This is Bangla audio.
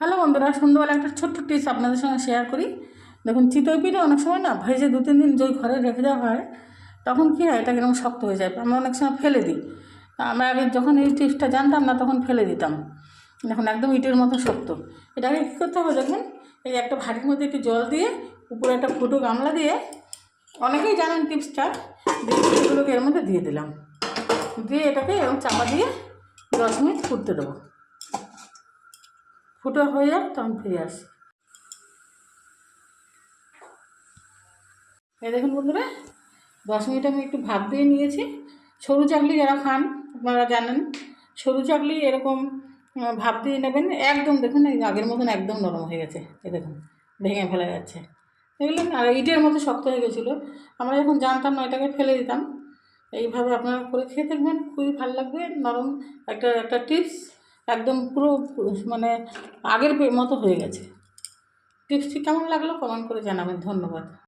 হ্যালো বন্ধুরা, সন্ধ্যাবেলা একটা ছোট্ট টিপস আপনাদের সঙ্গে শেয়ার করি। দেখুন, চিতই পিঠে অনেক সময় না ভেজে 2-3 দিন যদি ঘরে রেখে দেওয়া হয়, তখন কী হয়, এটা কিরকম শক্ত হয়ে যায়। আমরা অনেক সময় ফেলে দিই। আমরা আগে যখন এই টিপসটা জানতাম না তখন ফেলে দিতাম। দেখুন, একদম ইটের মতো শক্ত। এটাকে কী করতে হবে দেখুন, এই একটা ভাঁড়ের মধ্যে একটু জল দিয়ে, উপরে একটা ফুটো গামলা দিয়ে, অনেকেই জানেন টিপসটা, দিয়ে পিঠেগুলোকে এর মধ্যে দিয়ে দিলাম। দিয়ে এটাকে এরকম চাপা দিয়ে 10 মিনিট ফুটতে দেবো। ফুটো হয়ে যাক, তখন ফিরে আসি। এই দেখুন বন্ধুরা, 10 মিনিট আমি একটু ভাপ দিয়ে নিয়েছি। সরু চাকলি যারা খান আপনারা জানেন, সরু চাকলি এরকম ভাপ দিয়ে নেবেন। একদম দেখুন, এই আগের মতন একদম নরম হয়ে গেছে। এই দেখুন, ভেঙে ফেলা যাচ্ছে, দেখলেন? আর ইটের মতো শক্ত হয়ে গেছিলো। আমরা যখন জানতাম না, এটাকে ফেলে দিতাম। এইভাবে আপনারা করে খেয়ে দেখবেন, খুবই ভালো লাগবে। নরম একটা একটা টিপস, একদম পুরো মানে আগের মতো হয়ে গেছে। টিপসটি কেমন লাগলো কমেন্ট করে জানাবেন। ধন্যবাদ।